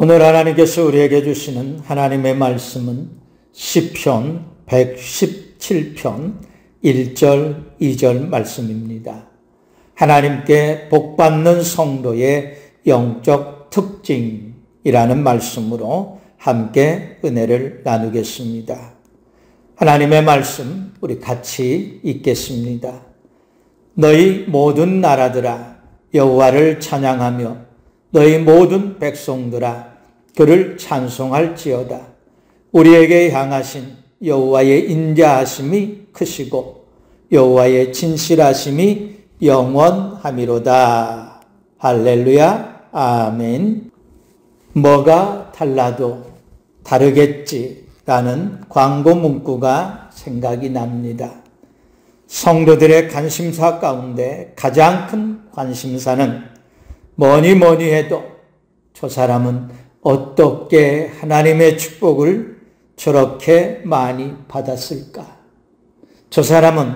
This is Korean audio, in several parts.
오늘 하나님께서 우리에게 주시는 하나님의 말씀은 시편 117편 1절, 2절 말씀입니다. 하나님께 복받는 성도의 영적 특징이라는 말씀으로 함께 은혜를 나누겠습니다. 하나님의 말씀 우리 같이 읽겠습니다. 너희 모든 나라들아 여호와를 찬양하며 너희 모든 백성들아 그를 찬송할지어다. 우리에게 향하신 여호와의 인자하심이 크시고 여호와의 진실하심이 영원하미로다. 할렐루야. 아멘. 뭐가 달라도 다르겠지라는 광고 문구가 생각이 납니다. 성도들의 관심사 가운데 가장 큰 관심사는 뭐니 해도 저 사람은 어떻게 하나님의 축복을 저렇게 많이 받았을까? 저 사람은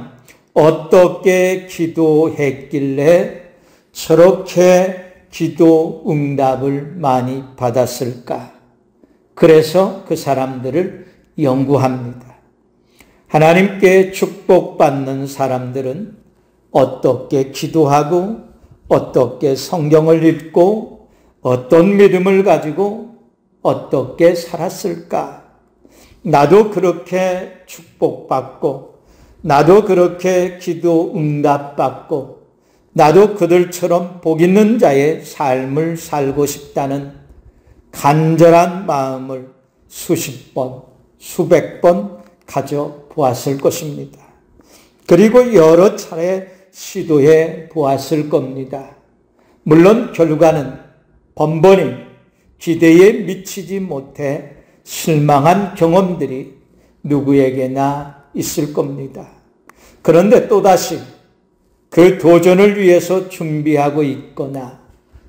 어떻게 기도했길래 저렇게 기도 응답을 많이 받았을까? 그래서 그 사람들을 연구합니다. 하나님께 축복받는 사람들은 어떻게 기도하고 어떻게 성경을 읽고 어떤 믿음을 가지고 어떻게 살았을까? 나도 그렇게 축복받고 나도 그렇게 기도 응답받고 나도 그들처럼 복 있는 자의 삶을 살고 싶다는 간절한 마음을 수십 번, 수백 번 가져보았을 것입니다. 그리고 여러 차례 시도해 보았을 겁니다. 물론 결과는 번번이 기대에 미치지 못해 실망한 경험들이 누구에게나 있을 겁니다. 그런데 또다시 그 도전을 위해서 준비하고 있거나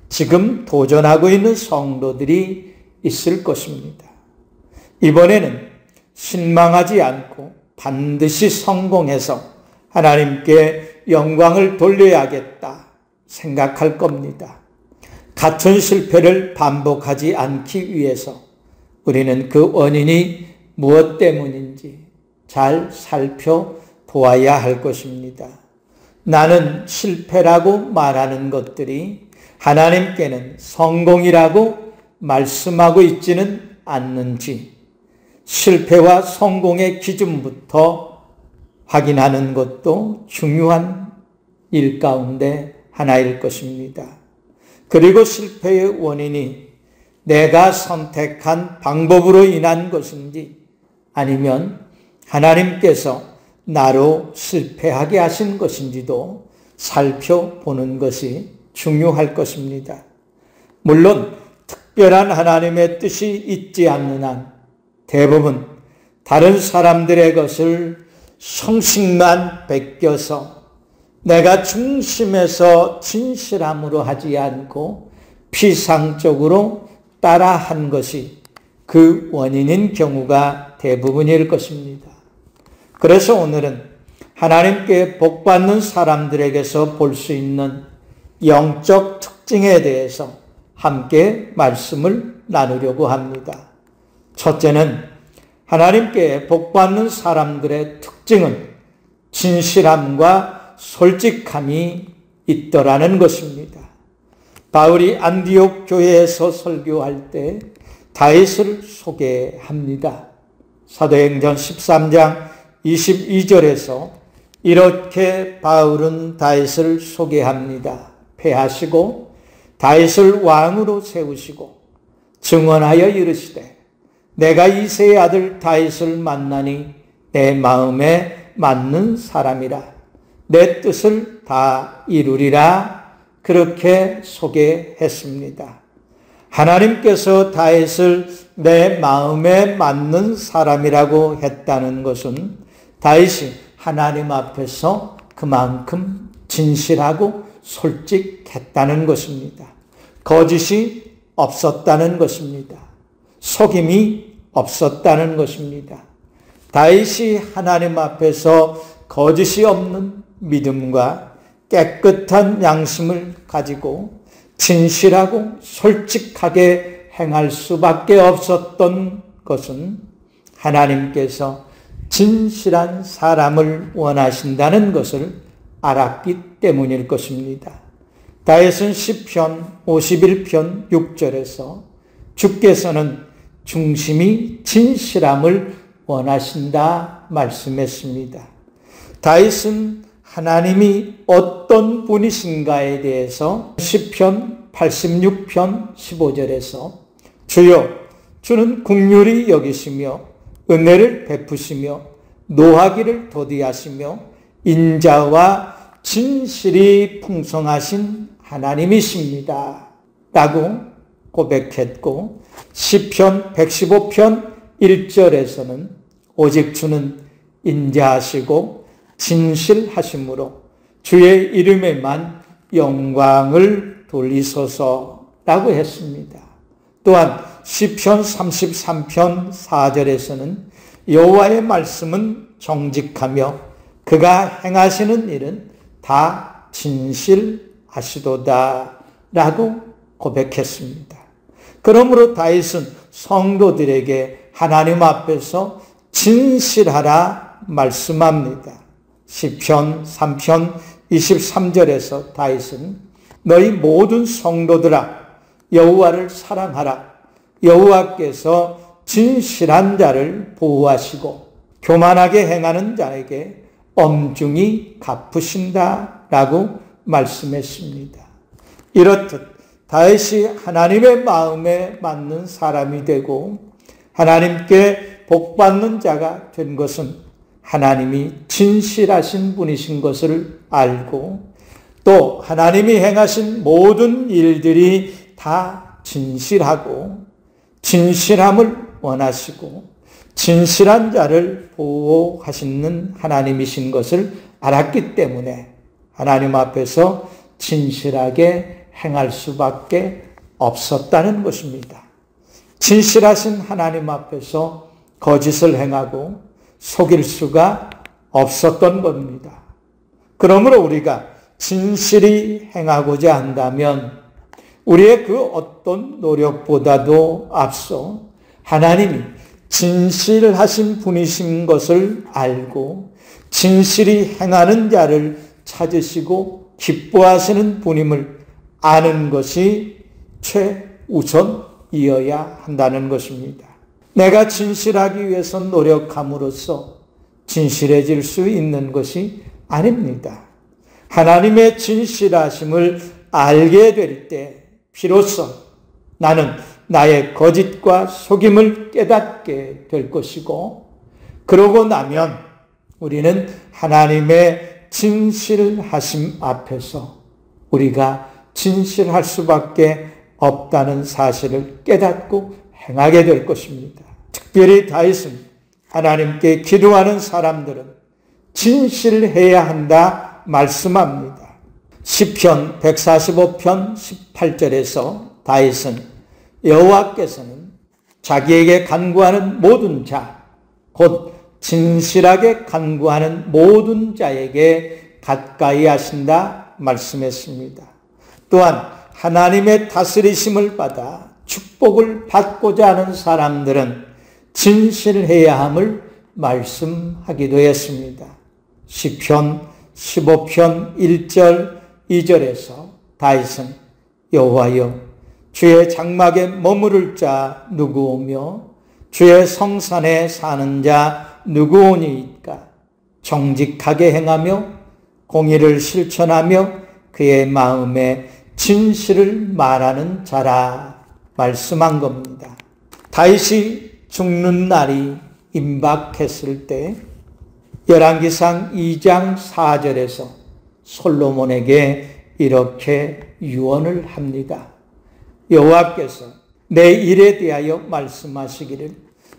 지금 도전하고 있는 성도들이 있을 것입니다. 이번에는 실망하지 않고 반드시 성공해서 하나님께 영광을 돌려야겠다 생각할 겁니다. 같은 실패를 반복하지 않기 위해서 우리는 그 원인이 무엇 때문인지 잘 살펴보아야 할 것입니다. 나는 실패라고 말하는 것들이 하나님께는 성공이라고 말씀하고 있지는 않는지 실패와 성공의 기준부터 확인하는 것도 중요한 일 가운데 하나일 것입니다. 그리고 실패의 원인이 내가 선택한 방법으로 인한 것인지 아니면 하나님께서 나로 실패하게 하신 것인지도 살펴보는 것이 중요할 것입니다. 물론 특별한 하나님의 뜻이 있지 않는 한 대부분 다른 사람들의 것을 형식만 베껴서 내가 중심에서 진실함으로 하지 않고 피상적으로 따라한 것이 그 원인인 경우가 대부분일 것입니다. 그래서 오늘은 하나님께 복받는 사람들에게서 볼 수 있는 영적 특징에 대해서 함께 말씀을 나누려고 합니다. 첫째는 하나님께 복받는 사람들의 특징은 진실함과 솔직함이 있더라는 것입니다. 바울이 안디옥 교회에서 설교할 때 다윗을 소개합니다. 사도행전 13장 22절에서 이렇게 바울은 다윗을 소개합니다. 패하시고 다윗을 왕으로 세우시고 증언하여 이르시되 내가 이새의 아들 다윗을 만나니 내 마음에 맞는 사람이라 내 뜻을 다 이루리라 그렇게 소개했습니다. 하나님께서 다윗을 내 마음에 맞는 사람이라고 했다는 것은 다윗이 하나님 앞에서 그만큼 진실하고 솔직했다는 것입니다. 거짓이 없었다는 것입니다. 속임이 없었다는 것입니다. 다윗이 하나님 앞에서 거짓이 없는 믿음과 깨끗한 양심을 가지고 진실하고 솔직하게 행할 수밖에 없었던 것은 하나님께서 진실한 사람을 원하신다는 것을 알았기 때문일 것입니다. 다윗은 시편 51편 6절에서 주께서는 중심이 진실함을 원하신다 말씀했습니다. 다윗은 하나님이 어떤 분이신가에 대해서 시편 86편 15절에서 주여 주는 긍휼히 여기시며 은혜를 베푸시며 노하기를 도디하시며 인자와 진실이 풍성하신 하나님이십니다 라고 고백했고, 시편 115편 1절에서는 오직 주는 인자하시고 진실하심으로 주의 이름에만 영광을 돌리소서라고 했습니다. 또한 시편 33편 4절에서는 여호와의 말씀은 정직하며 그가 행하시는 일은 다 진실하시도다 라고 고백했습니다. 그러므로 다윗은 성도들에게 하나님 앞에서 진실하라 말씀합니다. 시편 3편 23절에서 다윗은 너희 모든 성도들아 여호와를 사랑하라. 여호와께서 진실한 자를 보호하시고 교만하게 행하는 자에게 엄중히 갚으신다 라고 말씀했습니다. 이렇듯 다윗이 하나님의 마음에 맞는 사람이 되고 하나님께 복받는 자가 된 것은 하나님이 진실하신 분이신 것을 알고 또 하나님이 행하신 모든 일들이 다 진실하고 진실함을 원하시고 진실한 자를 보호하시는 하나님이신 것을 알았기 때문에 하나님 앞에서 진실하게 행할 수밖에 없었다는 것입니다. 진실하신 하나님 앞에서 거짓을 행하고 속일 수가 없었던 겁니다. 그러므로 우리가 진실히 행하고자 한다면 우리의 그 어떤 노력보다도 앞서 하나님이 진실하신 분이신 것을 알고 진실히 행하는 자를 찾으시고 기뻐하시는 분임을 아는 것이 최우선이어야 한다는 것입니다. 내가 진실하기 위해서 노력함으로써 진실해질 수 있는 것이 아닙니다. 하나님의 진실하심을 알게 될 때 비로소 나는 나의 거짓과 속임을 깨닫게 될 것이고, 그러고 나면 우리는 하나님의 진실하심 앞에서 우리가 진실할 수밖에 없다는 사실을 깨닫고 행하게 될 것입니다. 특별히 다윗은 하나님께 기도하는 사람들은 진실해야 한다 말씀합니다. 시편 145편 18절에서 다윗은 여호와께서는 자기에게 간구하는 모든 자, 곧 진실하게 간구하는 모든 자에게 가까이 하신다 말씀했습니다. 또한 하나님의 다스리심을 받아 축복을 받고자 하는 사람들은 진실해야 함을 말씀하기도 했습니다. 시편 15편 1절 2절에서 다윗은 여호와여 주의 장막에 머무를 자 누구오며 주의 성산에 사는 자 누구오니이까 정직하게 행하며 공의를 실천하며 그의 마음에 진실을 말하는 자라 말씀한 겁니다. 다윗이 죽는 날이 임박했을 때 열왕기상 2장 4절에서 솔로몬에게 이렇게 유언을 합니다. 여호와께서 내 일에 대하여 말씀하시기를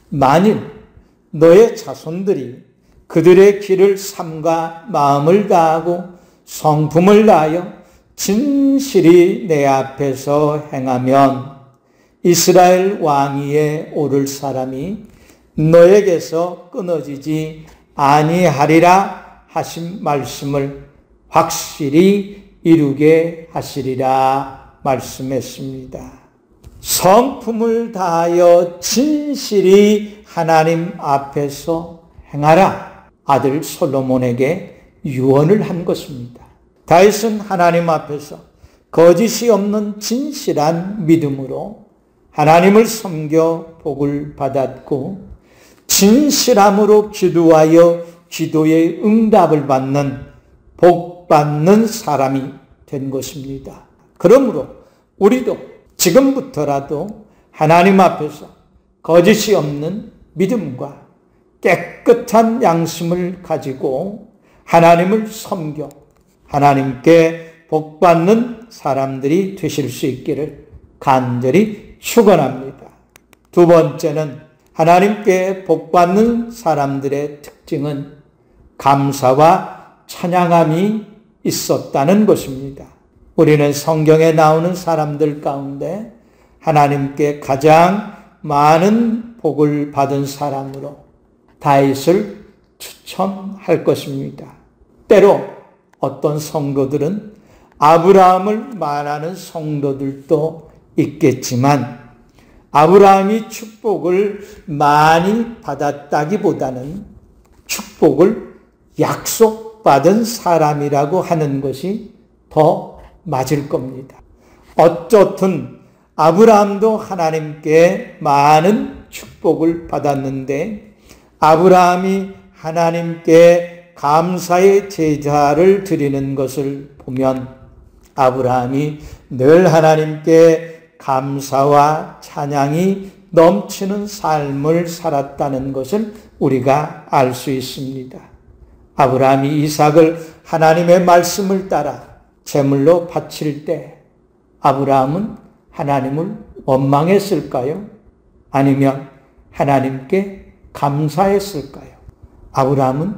만일 너의 자손들이 그들의 길을 삼가 마음을 다하고 성품을 다하여 진실이 내 앞에서 행하면 이스라엘 왕위에 오를 사람이 너에게서 끊어지지 아니하리라 하신 말씀을 확실히 이루게 하시리라 말씀했습니다. 성품을 다하여 진실이 하나님 앞에서 행하라. 아들 솔로몬에게 유언을 한 것입니다. 다윗은 하나님 앞에서 거짓이 없는 진실한 믿음으로 하나님을 섬겨 복을 받았고 진실함으로 기도하여 기도의 응답을 받는 복 받는 사람이 된 것입니다. 그러므로 우리도 지금부터라도 하나님 앞에서 거짓이 없는 믿음과 깨끗한 양심을 가지고 하나님을 섬겨 하나님께 복 받는 사람들이 되실 수 있기를 간절히 축원합니다. 두 번째는 하나님께 복 받는 사람들의 특징은 감사와 찬양함이 있었다는 것입니다. 우리는 성경에 나오는 사람들 가운데 하나님께 가장 많은 복을 받은 사람으로 다윗을 추천할 것입니다. 때로 어떤 성도들은 아브라함을 말하는 성도들도 있겠지만 아브라함이 축복을 많이 받았다기보다는 축복을 약속받은 사람이라고 하는 것이 더 맞을 겁니다. 어쨌든 아브라함도 하나님께 많은 축복을 받았는데 아브라함이 하나님께 감사의 제사를 드리는 것을 보면 아브라함이 늘 하나님께 감사와 찬양이 넘치는 삶을 살았다는 것을 우리가 알 수 있습니다. 아브라함이 이삭을 하나님의 말씀을 따라 제물로 바칠 때 아브라함은 하나님을 원망했을까요? 아니면 하나님께 감사했을까요? 아브라함은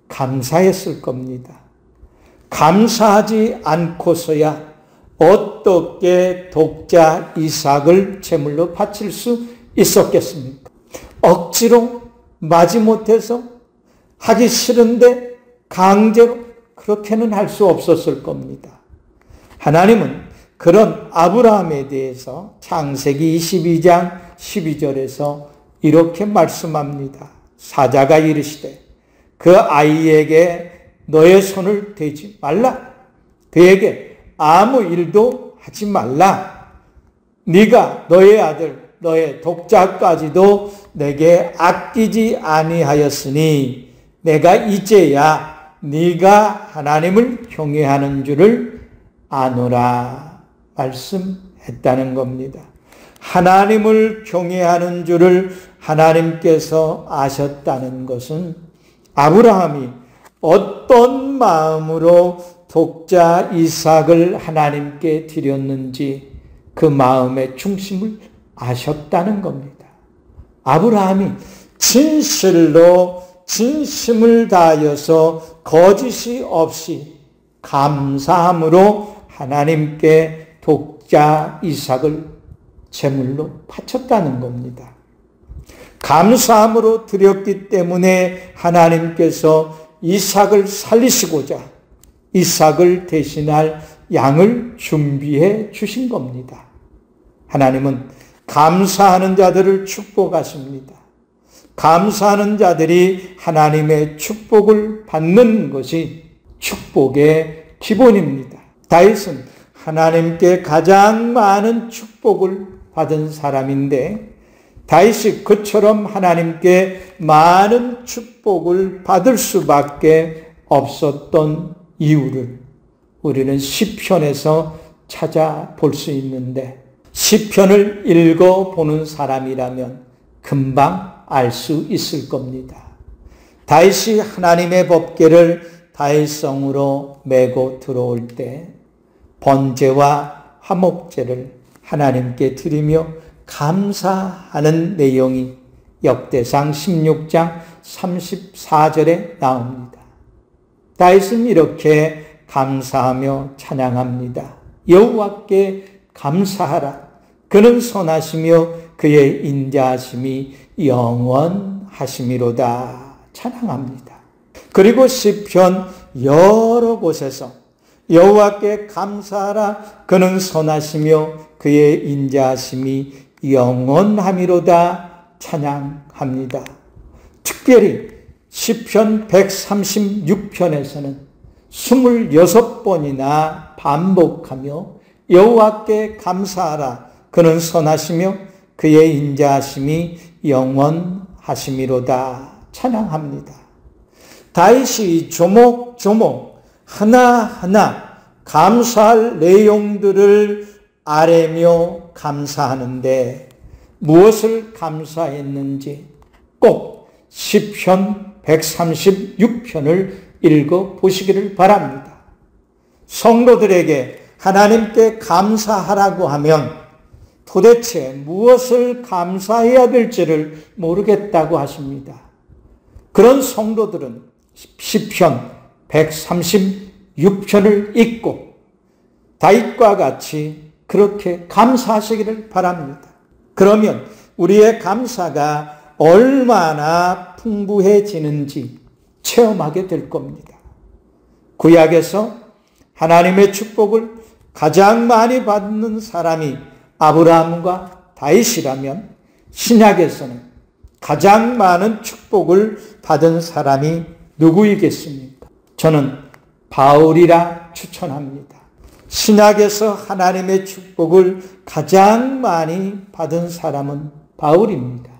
감사했을 겁니다. 감사하지 않고서야 어떻게 독자 이삭을 제물로 바칠 수 있었겠습니까? 억지로 마지못해서 하기 싫은데 강제로 그렇게는 할 수 없었을 겁니다. 하나님은 그런 아브라함에 대해서 창세기 22장 12절에서 이렇게 말씀합니다. 사자가 이르시되 그 아이에게 너의 손을 대지 말라. 그에게 아무 일도 하지 말라. 네가 너의 아들 너의 독자까지도 내게 아끼지 아니하였으니 내가 이제야 네가 하나님을 경외하는 줄을 아노라 말씀했다는 겁니다. 하나님을 경외하는 줄을 하나님께서 아셨다는 것은 아브라함이 어떤 마음으로 독자 이삭을 하나님께 드렸는지 그 마음의 중심을 아셨다는 겁니다. 아브라함이 진실로 진심을 다하여서 거짓이 없이 감사함으로 하나님께 독자 이삭을 제물로 바쳤다는 겁니다. 감사함으로 드렸기 때문에 하나님께서 이삭을 살리시고자 이삭을 대신할 양을 준비해 주신 겁니다. 하나님은 감사하는 자들을 축복하십니다. 감사하는 자들이 하나님의 축복을 받는 것이 축복의 기본입니다. 다윗은 하나님께 가장 많은 축복을 받은 사람인데 다윗이 그처럼 하나님께 많은 축복을 받을 수밖에 없었던 이유를 우리는 시편에서 찾아볼 수 있는데 시편을 읽어보는 사람이라면 금방 알 수 있을 겁니다. 다윗이 하나님의 법궤를 다윗성으로 메고 들어올 때 번제와 화목제를 하나님께 드리며 감사하는 내용이 역대상 16장 34절에 나옵니다. 다윗은 이렇게 감사하며 찬양합니다. 여호와께 감사하라. 그는 선하시며 그의 인자하심이 영원하심이로다. 찬양합니다. 그리고 시편 여러 곳에서 여호와께 감사하라. 그는 선하시며 그의 인자하심이 영원함이로다 찬양합니다. 특별히 시편 136편에서는 26번이나 반복하며 여호와께 감사하라. 그는 선하시며 그의 인자하심이 영원하심이로다 찬양합니다. 다윗이 조목조목 하나하나 감사할 내용들을 아뢰며 감사하는데 무엇을 감사했는지 꼭 시편 136편을 읽어보시기를 바랍니다. 성도들에게 하나님께 감사하라고 하면 도대체 무엇을 감사해야 될지를 모르겠다고 하십니다. 그런 성도들은 시편 136편을 읽고 다윗과 같이 그렇게 감사하시기를 바랍니다. 그러면 우리의 감사가 얼마나 풍부해지는지 체험하게 될 겁니다. 구약에서 하나님의 축복을 가장 많이 받는 사람이 아브라함과 다윗이라면 신약에서는 가장 많은 축복을 받은 사람이 누구이겠습니까? 저는 바울이라 추천합니다. 신약에서 하나님의 축복을 가장 많이 받은 사람은 바울입니다.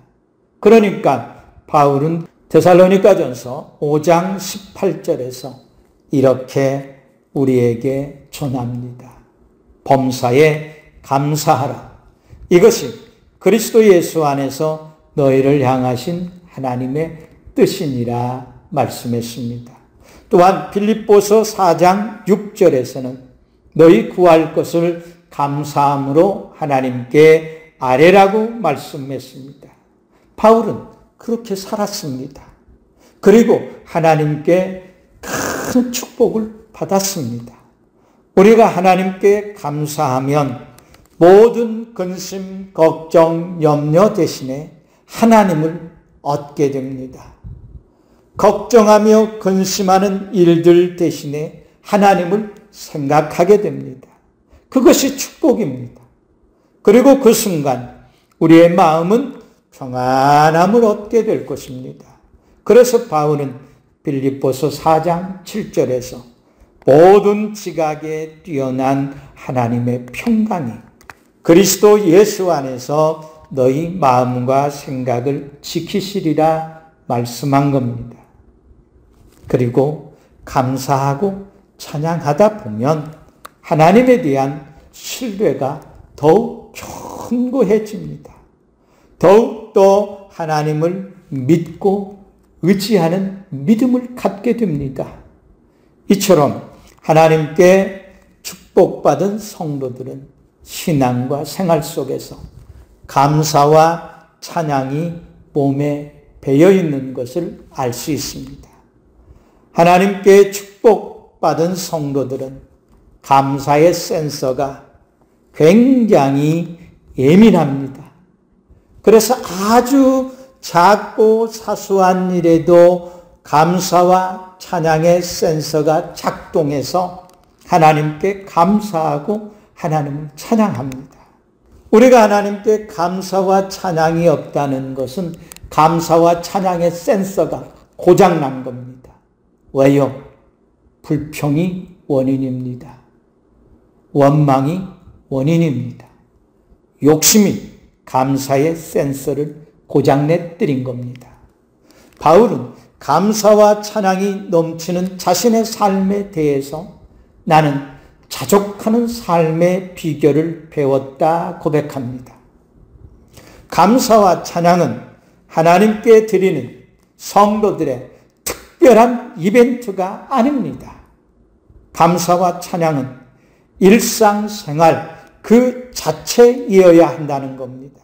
그러니까 바울은 데살로니가전서 5장 18절에서 이렇게 우리에게 전합니다. 범사에 감사하라. 이것이 그리스도 예수 안에서 너희를 향하신 하나님의 뜻이니라 말씀했습니다. 또한 빌립보서 4장 6절에서는 너희 구할 것을 감사함으로 하나님께 아뢰라고 말씀했습니다. 바울은 그렇게 살았습니다. 그리고 하나님께 큰 축복을 받았습니다. 우리가 하나님께 감사하면 모든 근심, 걱정, 염려 대신에 하나님을 얻게 됩니다. 걱정하며 근심하는 일들 대신에 하나님을 생각하게 됩니다. 그것이 축복입니다. 그리고 그 순간 우리의 마음은 평안함을 얻게 될 것입니다. 그래서 바울은 빌립보서 4장 7절에서 모든 지각에 뛰어난 하나님의 평강이 그리스도 예수 안에서 너희 마음과 생각을 지키시리라 말씀한 겁니다. 그리고 감사하고 찬양하다 보면 하나님에 대한 신뢰가 더욱 견고해집니다. 더욱더 하나님을 믿고 의지하는 믿음을 갖게 됩니다. 이처럼 하나님께 축복받은 성도들은 신앙과 생활 속에서 감사와 찬양이 몸에 배어 있는 것을 알 수 있습니다. 하나님께 축복받은 성도들은 감사의 센서가 굉장히 예민합니다. 그래서 아주 작고 사소한 일에도 감사와 찬양의 센서가 작동해서 하나님께 감사하고 하나님을 찬양합니다. 우리가 하나님께 감사와 찬양이 없다는 것은 감사와 찬양의 센서가 고장난 겁니다. 왜요? 불평이 원인입니다. 원망이 원인입니다. 욕심이 감사의 센서를 고장내뜨린 겁니다. 바울은 감사와 찬양이 넘치는 자신의 삶에 대해서 나는 자족하는 삶의 비결을 배웠다 고백합니다. 감사와 찬양은 하나님께 드리는 성도들의 특별한 이벤트가 아닙니다. 감사와 찬양은 일상생활 그 자체이어야 한다는 겁니다.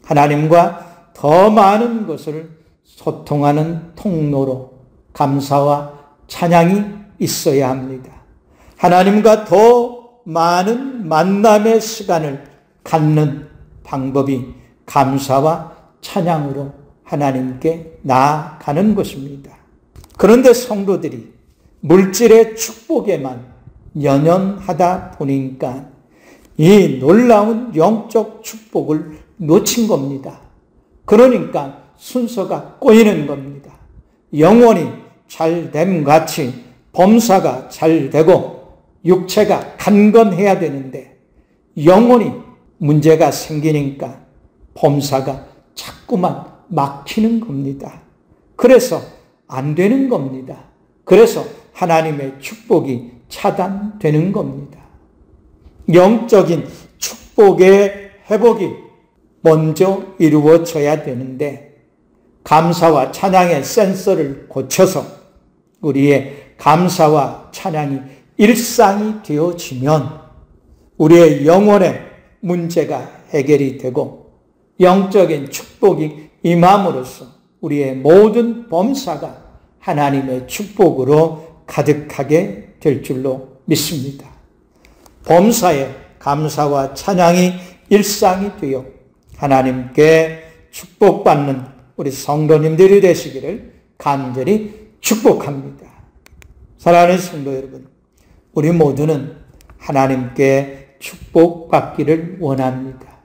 하나님과 더 많은 것을 소통하는 통로로 감사와 찬양이 있어야 합니다. 하나님과 더 많은 만남의 시간을 갖는 방법이 감사와 찬양으로 하나님께 나아가는 것입니다. 그런데 성도들이 물질의 축복에만 연연하다 보니까 이 놀라운 영적 축복을 놓친 겁니다. 그러니까 순서가 꼬이는 겁니다. 영혼이 잘됨 같이 범사가 잘 되고 육체가 강건해야 되는데 영혼이 문제가 생기니까 범사가 자꾸만 막히는 겁니다. 그래서 안 되는 겁니다. 그래서 하나님의 축복이 차단되는 겁니다. 영적인 축복의 회복이 먼저 이루어져야 되는데 감사와 찬양의 센서를 고쳐서 우리의 감사와 찬양이 일상이 되어지면 우리의 영혼의 문제가 해결이 되고 영적인 축복이 임함으로써 우리의 모든 범사가 하나님의 축복으로 가득하게 될 줄로 믿습니다. 범사에 감사와 찬양이 일상이 되어 하나님께 축복받는 우리 성도님들이 되시기를 간절히 축복합니다. 사랑하는 성도 여러분, 우리 모두는 하나님께 축복받기를 원합니다.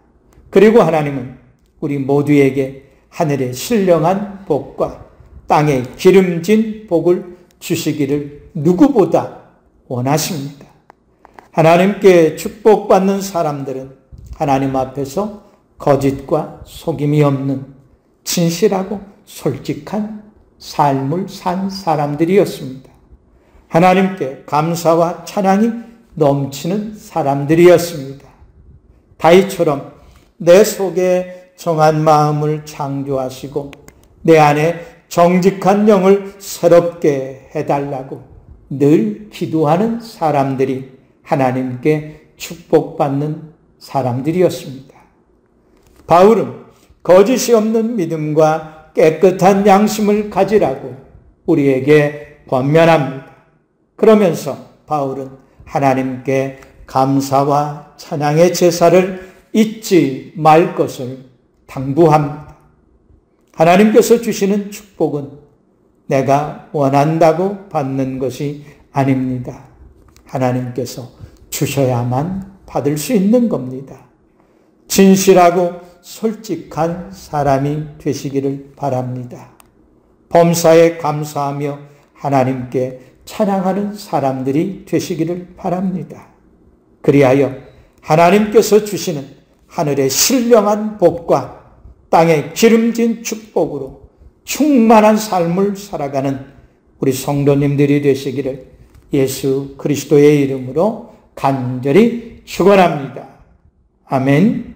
그리고 하나님은 우리 모두에게 하늘의 신령한 복과 땅에 기름진 복을 주시기를 누구보다 원하십니다. 하나님께 축복받는 사람들은 하나님 앞에서 거짓과 속임이 없는 진실하고 솔직한 삶을 산 사람들이었습니다. 하나님께 감사와 찬양이 넘치는 사람들이었습니다. 다윗처럼 내 속에 정한 마음을 창조하시고 내 안에 정직한 영을 새롭게 해달라고 늘 기도하는 사람들이 하나님께 축복받는 사람들이었습니다. 바울은 거짓이 없는 믿음과 깨끗한 양심을 가지라고 우리에게 권면합니다. 그러면서 바울은 하나님께 감사와 찬양의 제사를 잊지 말 것을 당부합니다. 하나님께서 주시는 축복은 내가 원한다고 받는 것이 아닙니다. 하나님께서 주셔야만 받을 수 있는 겁니다. 진실하고 솔직한 사람이 되시기를 바랍니다. 범사에 감사하며 하나님께 찬양하는 사람들이 되시기를 바랍니다. 그리하여 하나님께서 주시는 하늘의 신령한 복과 땅의 기름진 축복으로 충만한 삶을 살아가는 우리 성도님들이 되시기를 예수 그리스도의 이름으로 간절히 축원합니다. 아멘.